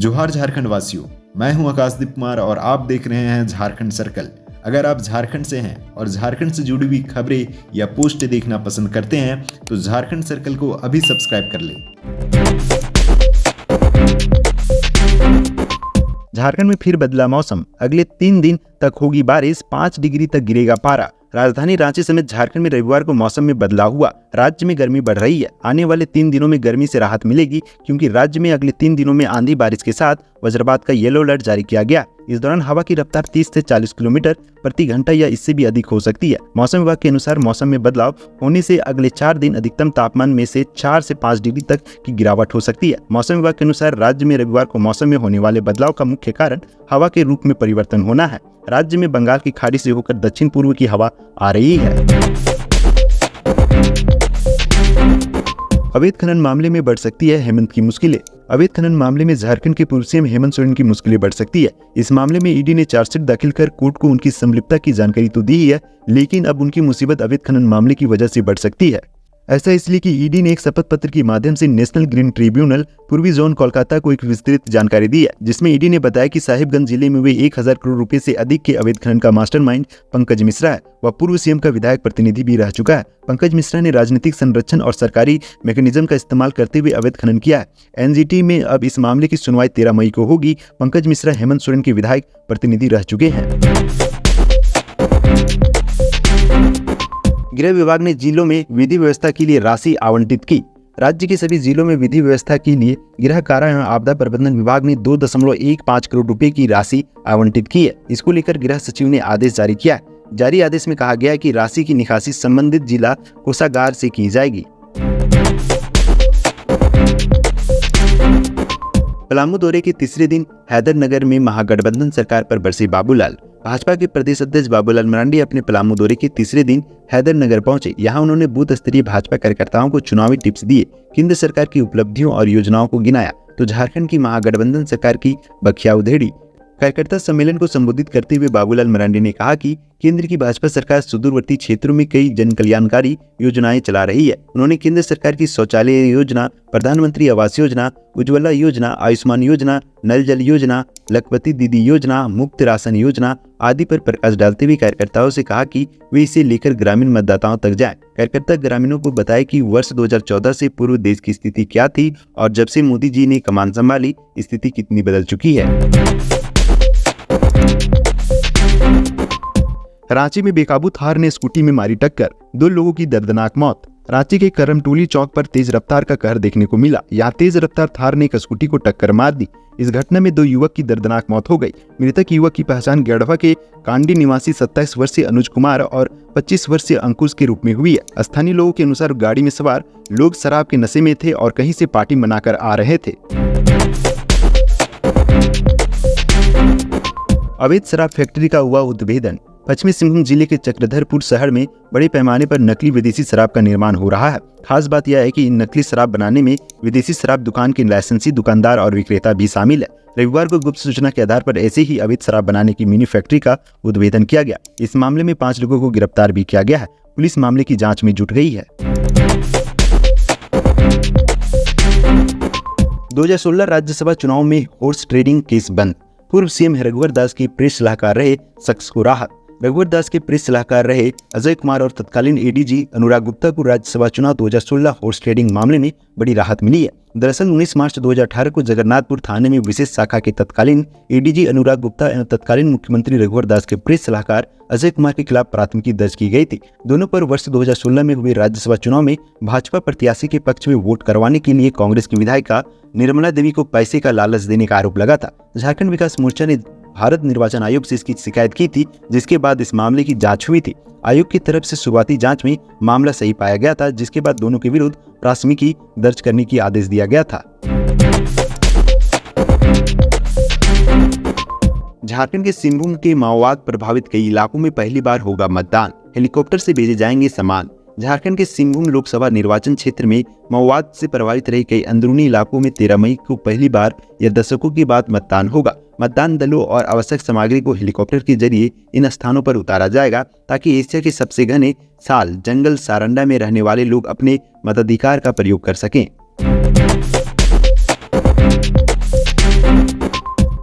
जोहार झारखंड वासियों, मैं हूं आकाशदीप कुमार और आप देख रहे हैं झारखंड सर्कल। अगर आप झारखंड से हैं और झारखंड से जुड़ी हुई खबरें या पोस्ट देखना पसंद करते हैं तो झारखंड सर्कल को अभी सब्सक्राइब कर लें। झारखंड में फिर बदला मौसम, अगले 3 दिन तक होगी बारिश, 5 डिग्री तक गिरेगा पारा। राजधानी रांची समेत झारखंड में रविवार को मौसम में बदलाव हुआ। राज्य में गर्मी बढ़ रही है। आने वाले 3 दिनों में गर्मी से राहत मिलेगी क्योंकि राज्य में अगले 3 दिनों में आंधी बारिश के साथ वज्रपात का येलो अलर्ट जारी किया गया। इस दौरान हवा की रफ्तार 30 से 40 किलोमीटर प्रति घंटा या इससे भी अधिक हो सकती है। मौसम विभाग के अनुसार मौसम में बदलाव होने से अगले 4 दिन अधिकतम तापमान में से 4 से 5 डिग्री तक की गिरावट हो सकती है। मौसम विभाग के अनुसार राज्य में रविवार को मौसम में होने वाले बदलाव का मुख्य कारण हवा के रूप में परिवर्तन होना है। राज्य में बंगाल की खाड़ी से होकर दक्षिण पूर्व की हवा आ रही है। अवैध खनन मामले में बढ़ सकती है हेमंत की मुश्किलें। अवैध खनन मामले में झारखंड के पूर्व सीएम हेमंत सोरेन की मुश्किलें बढ़ सकती है। इस मामले में ईडी ने चार्जशीट दाखिल कर कोर्ट को उनकी संलिप्तता की जानकारी तो दी ही है, लेकिन अब उनकी मुसीबत अवैध खनन मामले की वजह से बढ़ सकती है। ऐसा इसलिए कि ईडी ने एक शपथ पत्र के माध्यम से नेशनल ग्रीन ट्रिब्यूनल पूर्वी जोन कोलकाता को एक विस्तृत जानकारी दी है, जिसमें ईडी ने बताया कि साहिबगंज जिले में वे 1000 करोड़ रुपए से अधिक के अवैध खनन का मास्टरमाइंड पंकज मिश्रा है। वह पूर्व सीएम का विधायक प्रतिनिधि भी रह चुका है। पंकज मिश्रा ने राजनीतिक संरक्षण और सरकारी मैकेनिज्म का इस्तेमाल करते हुए अवैध खनन किया है। एनजीटी में अब इस मामले की सुनवाई 13 मई को होगी। पंकज मिश्रा हेमंत सोरेन के विधायक प्रतिनिधि रह चुके हैं। गृह विभाग ने जिलों में विधि व्यवस्था के लिए राशि आवंटित की। राज्य के सभी जिलों में विधि व्यवस्था के लिए गृह कारा एवं आपदा प्रबंधन विभाग ने 2.15 करोड़ रुपए की राशि आवंटित की है। इसको लेकर गृह सचिव ने आदेश जारी किया है। जारी आदेश में कहा गया है कि राशि की निकासी संबंधित जिला कोषागार से की जाएगी। पलामू दौरे के तीसरे दिन हैदरनगर में महागठबंधन सरकार पर बरसे बाबूलाल। भाजपा के प्रदेश अध्यक्ष बाबूलाल मरांडी अपने पलामू दौरे के तीसरे दिन हैदरनगर पहुंचे। यहां उन्होंने बूथ स्तरीय भाजपा कार्यकर्ताओं को चुनावी टिप्स दिए, केंद्र सरकार की उपलब्धियों और योजनाओं को गिनाया तो झारखंड की महागठबंधन सरकार की बखिया उधेड़ी। कार्यकर्ता सम्मेलन को संबोधित करते हुए बाबूलाल मरांडी ने कहा कि केंद्र की भाजपा सरकार सुदूरवर्ती क्षेत्रों में कई जन कल्याणकारी योजनाएं चला रही है। उन्होंने केंद्र सरकार की शौचालय योजना, प्रधानमंत्री आवास योजना, उज्ज्वला योजना, आयुष्मान योजना, नल जल योजना, लखपति दीदी योजना, मुफ्त राशन योजना आदि पर प्रकाश डालते हुए कार्यकर्ताओं से कहा कि वे इसे लेकर ग्रामीण मतदाताओं तक जाएं। कार्यकर्ता ग्रामीणों को बताया कि वर्ष 2014 से पूर्व देश की स्थिति क्या थी और जब से मोदी जी ने कमान संभाली स्थिति कितनी बदल चुकी है। रांची में बेकाबू थार ने स्कूटी में मारी टक्कर, 2 लोगों की दर्दनाक मौत। रांची के करमटोली चौक पर तेज रफ्तार का कहर देखने को मिला। यहाँ तेज रफ्तार थार ने एक स्कूटी को टक्कर मार दी। इस घटना में 2 युवक की दर्दनाक मौत हो गई। मृतक युवक की पहचान गेड़वा के कांडी निवासी 27 वर्षीय अनुज कुमार और 25 वर्षीय अंकुश के रूप में हुई है। स्थानीय लोगों के अनुसार गाड़ी में सवार लोग शराब के नशे में थे और कहीं से पार्टी मनाकर आ रहे थे। अवैध शराब फैक्ट्री का हुआ उद्भेदन। पश्चिमी सिंहभूम जिले के चक्रधरपुर शहर में बड़े पैमाने पर नकली विदेशी शराब का निर्माण हो रहा है। खास बात यह है कि इन नकली शराब बनाने में विदेशी शराब दुकान के लाइसेंसी दुकानदार और विक्रेता भी शामिल है। रविवार को गुप्त सूचना के आधार पर ऐसे ही अवैध शराब बनाने की मिनी फैक्ट्री का उद्भेदन किया गया। इस मामले में 5 लोगों को गिरफ्तार भी किया गया है। पुलिस मामले की जाँच में जुट गई है। 2016 राज्यसभा चुनाव में हॉर्स ट्रेडिंग केस बंद। पूर्व सीएम रघुवर दास की प्रेस सलाहकार रहे शख्स को राहत। रघुवर दास के प्रेस सलाहकार रहे अजय कुमार और तत्कालीन एडीजी अनुराग गुप्ता को राज्यसभा चुनाव 2016 हॉर्स ट्रेडिंग मामले में बड़ी राहत मिली है। दरअसल 19 मार्च 2018 को जगन्नाथपुर थाने में विशेष शाखा के तत्कालीन एडीजी अनुराग गुप्ता एवं तत्कालीन मुख्यमंत्री रघुवर दास के प्रेस सलाहकार अजय कुमार के खिलाफ प्राथमिकी दर्ज की गई थी। दोनों पर वर्ष 2016 में हुए राज्यसभा चुनाव में भाजपा प्रत्याशी के पक्ष में वोट करवाने के लिए कांग्रेस की विधायिका निर्मला देवी को पैसे का लालच देने का आरोप लगा था। झारखंड विकास मोर्चा ने भारत निर्वाचन आयोग से इसकी शिकायत की थी, जिसके बाद इस मामले की जांच हुई थी। आयोग की तरफ से शुरुआती जांच में मामला सही पाया गया था, जिसके बाद दोनों के विरुद्ध प्राथमिकी दर्ज करने की आदेश दिया गया था। झारखंड के सिंहभूम के माओवाद प्रभावित कई इलाकों में पहली बार होगा मतदान। हेलीकॉप्टर से भेजे जाएंगे सामान। झारखंड के सिंहभूम लोकसभा निर्वाचन क्षेत्र में माओवाद से प्रभावित रहे कई अंदरूनी इलाकों में 13 मई को पहली बार या दशकों के बाद मतदान होगा। मतदान दलों और आवश्यक सामग्री को हेलीकॉप्टर के जरिए इन स्थानों पर उतारा जाएगा ताकि एशिया के सबसे घने साल जंगल सारंडा में रहने वाले लोग अपने मताधिकार का प्रयोग कर सकें।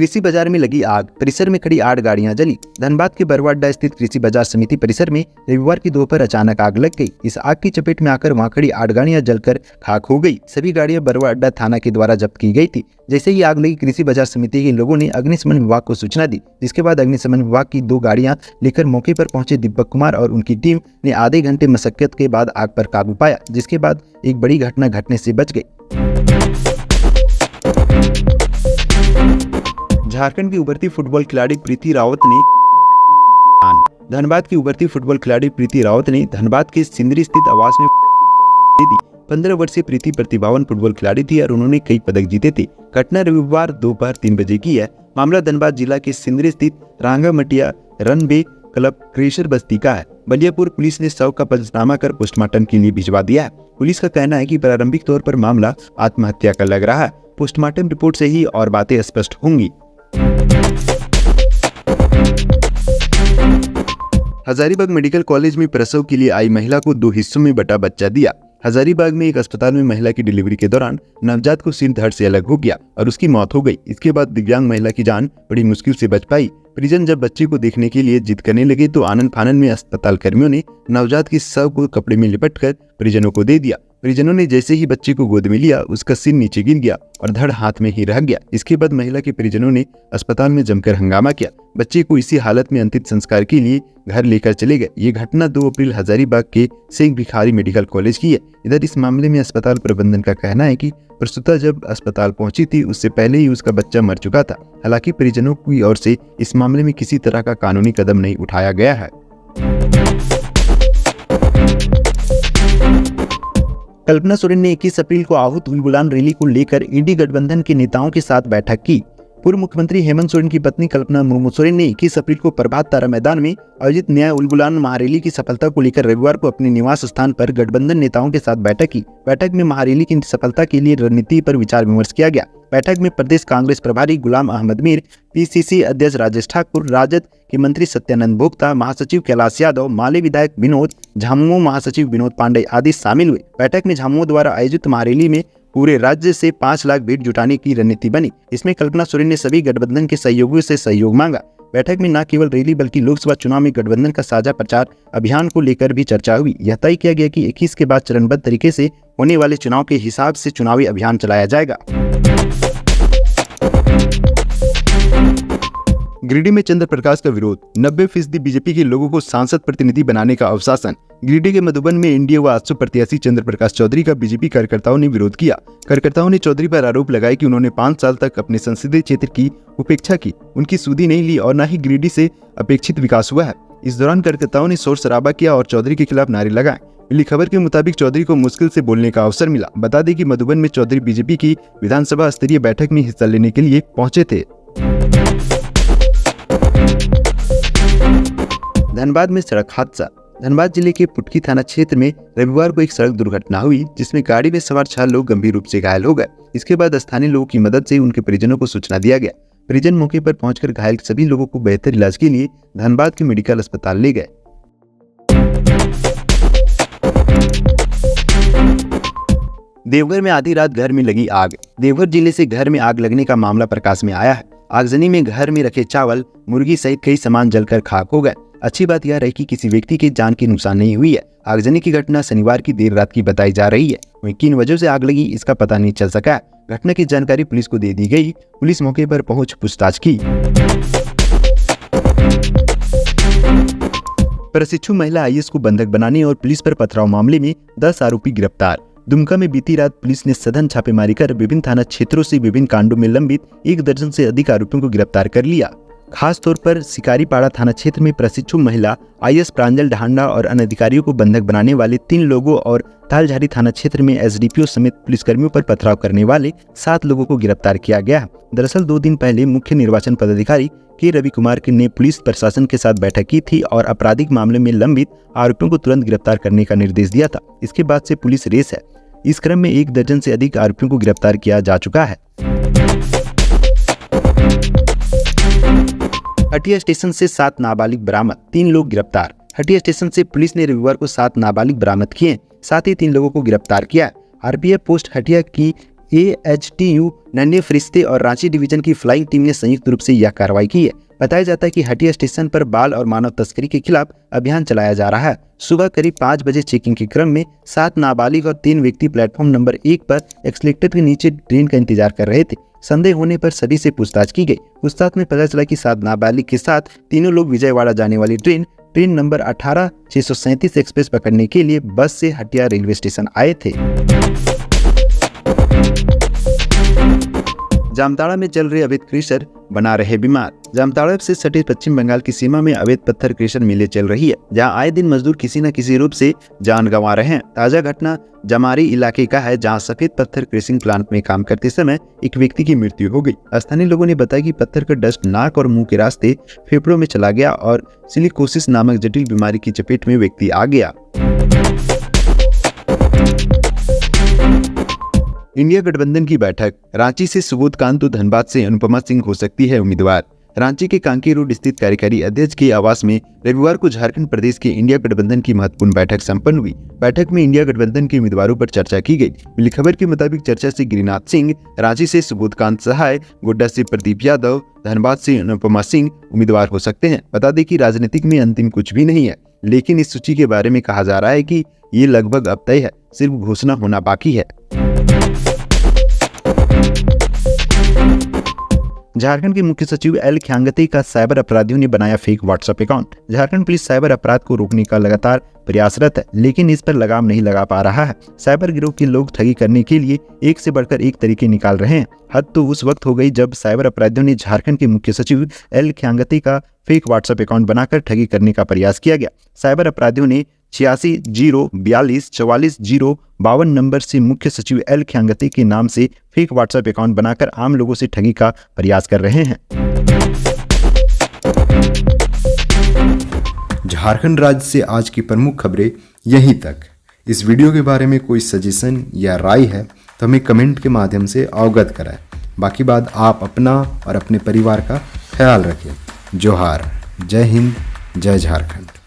कृषि बाजार में लगी आग, परिसर में खड़ी 8 गाड़ियां जली। धनबाद के बरवा अड्डा स्थित कृषि बाजार समिति परिसर में रविवार की दोपहर अचानक आग लग गई। इस आग की चपेट में आकर वहां खड़ी 8 गाड़ियां जलकर खाक हो गई। सभी गाड़ियां बरवा अड्डा थाना के द्वारा जब्त की गई थी। जैसे ही आग लगी, कृषि बाजार समिति के लोगों ने अग्निशमन विभाग को सूचना दी, जिसके बाद अग्निशमन विभाग की 2 गाड़ियां लेकर मौके पर पहुंचे दीपक कुमार और उनकी टीम ने आधे घंटे मशक्कत के बाद आग पर काबू पाया, जिसके बाद एक बड़ी घटना घटने से बच गई। झारखंड की उभरती फुटबॉल खिलाड़ी प्रीति रावत ने धनबाद की उभरती फुटबॉल खिलाड़ी प्रीति रावत ने धनबाद के सिंदरी स्थित आवास में दे दी। 15 वर्षीय प्रीति प्रतिभावान फुटबॉल खिलाड़ी थी और उन्होंने कई पदक जीते थे। घटना रविवार दोपहर 3 बजे की है। मामला धनबाद जिला के सिंदरी स्थित रांगा मटिया रनबे क्लब क्रेशर बस्ती का है। बलियापुर पुलिस ने शव का पंचनामा कर पोस्टमार्टम के लिए भिजवा दिया है। पुलिस का कहना है कि प्रारंभिक तौर पर मामला आत्महत्या का लग रहा है। पोस्टमार्टम रिपोर्ट से ही और बातें स्पष्ट होंगी। हजारीबाग मेडिकल कॉलेज में प्रसव के लिए आई महिला को 2 हिस्सों में बटा बच्चा दिया। हजारीबाग में एक अस्पताल में महिला की डिलीवरी के दौरान नवजात को सिर धड़ से अलग हो गया और उसकी मौत हो गई। इसके बाद दिव्यांग महिला की जान बड़ी मुश्किल से बच पाई। परिजन जब बच्चे को देखने के लिए जिद करने लगे तो आनन फानन में अस्पताल कर्मियों ने नवजात की शव को कपड़े में लिपटकर परिजनों को दे दिया। परिजनों ने जैसे ही बच्चे को गोद में लिया, उसका सिर नीचे गिर गया और धड़ हाथ में ही रह गया। इसके बाद महिला के परिजनों ने अस्पताल में जमकर हंगामा किया। बच्चे को इसी हालत में अंतिम संस्कार के लिए घर लेकर चले गए। ये घटना 2 अप्रैल हजारीबाग के शेख भिखारी मेडिकल कॉलेज की है। इधर इस मामले में अस्पताल प्रबंधन का कहना है कि प्रसूता जब अस्पताल पहुंची थी उससे पहले ही उसका बच्चा मर चुका था। हालांकि परिजनों की ओर से इस मामले में किसी तरह का कानूनी कदम नहीं उठाया गया है। कल्पना सोरेन ने 21 अप्रैल को आहूत उलगुलान रैली को लेकर इंडी गठबंधन के नेताओं के साथ बैठक की। पूर्व मुख्यमंत्री हेमंत सोरेन की पत्नी कल्पना मुर्मू सोरेन ने 21 अप्रैल को प्रभात तारा मैदान में आयोजित न्याय उलगुलान महारैली की सफलता को लेकर रविवार को अपने निवास स्थान पर गठबंधन नेताओं के साथ बैठक की। बैठक में महारैली की सफलता के लिए रणनीति पर विचार विमर्श किया गया। बैठक में प्रदेश कांग्रेस प्रभारी गुलाम अहमद मीर, पीसीसी अध्यक्ष राजेश ठाकुर, राजद के मंत्री सत्यानंद भोक्ता, महासचिव कैलाश यादव, माले विधायक विनोद, झामुमो महासचिव विनोद पांडे आदि शामिल हुए। बैठक में झामुमो द्वारा आयोजित महारैली में पूरे राज्य से 5 लाख भीड़ जुटाने की रणनीति बनी। इसमें कल्पना सोरेन ने सभी गठबंधन के सहयोगियों से सहयोग मांगा। बैठक में न केवल रैली बल्कि लोकसभा चुनाव में गठबंधन का साझा प्रचार अभियान को लेकर भी चर्चा हुई। यह तय किया गया कि 21 के बाद चरणबद्ध तरीके से होने वाले चुनाव के हिसाब से चुनावी अभियान चलाया जाएगा। गिरिडीह में चंद्र प्रकाश का विरोध, 90% बीजेपी के लोगों को सांसद प्रतिनिधि बनाने का अवशासन। गिरिडीह के मधुबन में एनडीए व आजसू प्रत्याशी चंद्र प्रकाश चौधरी का बीजेपी कार्यकर्ताओं ने विरोध किया। कार्यकर्ताओं ने चौधरी पर आरोप लगाया कि उन्होंने 5 साल तक अपने संसदीय क्षेत्र की उपेक्षा की, उनकी सुधि नहीं ली और न ही गिरिडीह से अपेक्षित विकास हुआ है। इस दौरान कार्यकर्ताओं ने शोर शराबा किया और चौधरी के खिलाफ नारे लगाए। मिली खबर के मुताबिक चौधरी को मुश्किल से बोलने का अवसर मिला। बता दें कि मधुबन में चौधरी बीजेपी की विधानसभा स्तरीय बैठक में हिस्सा लेने के लिए पहुंचे थे। धनबाद में सड़क हादसा। धनबाद जिले के पुटकी थाना क्षेत्र में रविवार को एक सड़क दुर्घटना हुई, जिसमें गाड़ी में सवार 6 लोग गंभीर रूप से घायल हो गए। इसके बाद स्थानीय लोगों की मदद से उनके परिजनों को सूचना दिया गया। परिजन मौके पर पहुंचकर घायल सभी लोगों को बेहतर इलाज के लिए धनबाद के मेडिकल अस्पताल ले गए। देवघर में आधी रात घर में लगी आग। देवघर जिले से घर में आग लगने का मामला प्रकाश में आया है। आगजनी में घर में रखे चावल, मुर्गी सहित कई सामान जलकर खाक हो गए। अच्छी बात यह रही कि किसी व्यक्ति की जान की नुकसान नहीं हुई है। आगजनी की घटना शनिवार की देर रात की बताई जा रही है। वहीं किन वजह से आग लगी इसका पता नहीं चल सका। घटना की जानकारी पुलिस को दे दी गई। पुलिस मौके पर पहुंच पूछताछ की। प्रशिक्षु महिला आईएएस को बंधक बनाने और पुलिस पर पथराव मामले में 10 आरोपी गिरफ्तार। दुमका में बीती रात पुलिस ने सघन छापेमारी कर विभिन्न थाना क्षेत्रों से विभिन्न कांडों में लंबित 1 दर्जन से अधिक आरोपियों को गिरफ्तार कर लिया। खास तौर पर शिकारीपाड़ा थाना क्षेत्र में प्रशिक्षु महिला आईएएस प्रांजल ढांडा और अन्य अधिकारियों को बंधक बनाने वाले 3 लोगों और तालझारी थाना क्षेत्र में एसडीपीओ समेत पुलिसकर्मियों पर पथराव करने वाले 7 लोगों को गिरफ्तार किया गया। दरअसल 2 दिन पहले मुख्य निर्वाचन पदाधिकारी के रवि कुमार ने पुलिस प्रशासन के साथ बैठक की थी और आपराधिक मामले में लंबित आरोपियों को तुरंत गिरफ्तार करने का निर्देश दिया था। इसके बाद से पुलिस रेस है। इस क्रम में 1 दर्जन से अधिक आरोपियों को गिरफ्तार किया जा चुका है। हटिया स्टेशन से 7 नाबालिग बरामद, 3 लोग गिरफ्तार। हटिया स्टेशन से पुलिस ने रविवार को 7 नाबालिग बरामद किए, साथ ही 3 लोगों को गिरफ्तार किया। आरपीएफ पोस्ट हटिया की AHTU, नन्हे फरिश्ते और रांची डिवीजन की फ्लाइंग टीम ने संयुक्त रूप से यह कार्रवाई की है। बताया जाता है कि हटिया स्टेशन पर बाल और मानव तस्करी के खिलाफ अभियान चलाया जा रहा है। सुबह करीब 5 बजे चेकिंग के क्रम में 7 नाबालिग और 3 व्यक्ति प्लेटफॉर्म नंबर 1 पर एक्सलेटर के नीचे ट्रेन का इंतजार कर रहे थे। संदेह होने पर सभी से पूछताछ की गई। पूछताछ में पता चला कि 7 नाबालिग के साथ तीनों लोग विजयवाड़ा जाने वाली ट्रेन नंबर 18-637 एक्सप्रेस पकड़ने के लिए बस से हटिया रेलवे स्टेशन आए थे। जामताड़ा में चल रहे अवैध क्रशर बना रहे बीमार। जामताड़ा से सटे पश्चिम बंगाल की सीमा में अवैध पत्थर क्रशर मिलें चल रही है, जहां आए दिन मजदूर किसी न किसी रूप से जान गंवा रहे हैं। ताजा घटना जमारी इलाके का है, जहां सफेद पत्थर क्रेसिंग प्लांट में काम करते समय एक व्यक्ति की मृत्यु हो गई। स्थानीय लोगों ने बताया कि पत्थर का डस्ट नाक और मुंह के रास्ते फेफड़ों में चला गया और सिलिकोसिस नामक जटिल बीमारी की चपेट में व्यक्ति आ गया। इंडिया गठबंधन की बैठक। रांची से सुबोध कांत तो धनबाद से अनुपमा सिंह हो सकती है उम्मीदवार। रांची के कांके रोड स्थित कार्यकारी अध्यक्ष के आवास में रविवार को झारखंड प्रदेश के इंडिया गठबंधन की महत्वपूर्ण बैठक संपन्न हुई। बैठक में इंडिया गठबंधन के उम्मीदवारों पर चर्चा की गई। मिली खबर के मुताबिक चर्चा से गिरिनाथ सिंह, रांची से सुबोध कांत सहाय, गोड्डा से प्रदीप यादव, धनबाद से अनुपमा सिंह उम्मीदवार हो सकते हैं। बता दें कि राजनीतिक में अंतिम कुछ भी नहीं है, लेकिन इस सूची के बारे में कहा जा रहा है कि ये लगभग अब तय है, सिर्फ घोषणा होना बाकी है। झारखंड के मुख्य सचिव एल ख्यांगते का साइबर अपराधियों ने बनाया fake WhatsApp account. Jharkhand police cyber अपराध को रोकने का लगातार प्रयासरत है, लेकिन इस पर लगाम नहीं लगा पा रहा है। साइबर गिरोह के लोग ठगी करने के लिए एक से बढ़कर एक तरीके निकाल रहे हैं। हद तो उस वक्त हो गई जब साइबर अपराधियों ने झारखंड के मुख्य सचिव एल ख्यांगते का फेक व्हाट्सएप अकाउंट बनाकर ठगी करने का प्रयास किया गया। साइबर अपराधियों ने 86-042-44-052 नंबर से मुख्य सचिव एल ख्यांगते के नाम से फेक व्हाट्सएप अकाउंट बनाकर आम लोगों से ठगी का प्रयास कर रहे हैं। झारखंड राज्य से आज की प्रमुख खबरें यहीं तक। इस वीडियो के बारे में कोई सजेशन या राय है तो हमें कमेंट के माध्यम से अवगत कराएं। बाकी बात आप अपना और अपने परिवार का ख्याल रखें। जोहार, जय हिंद, जय झारखंड।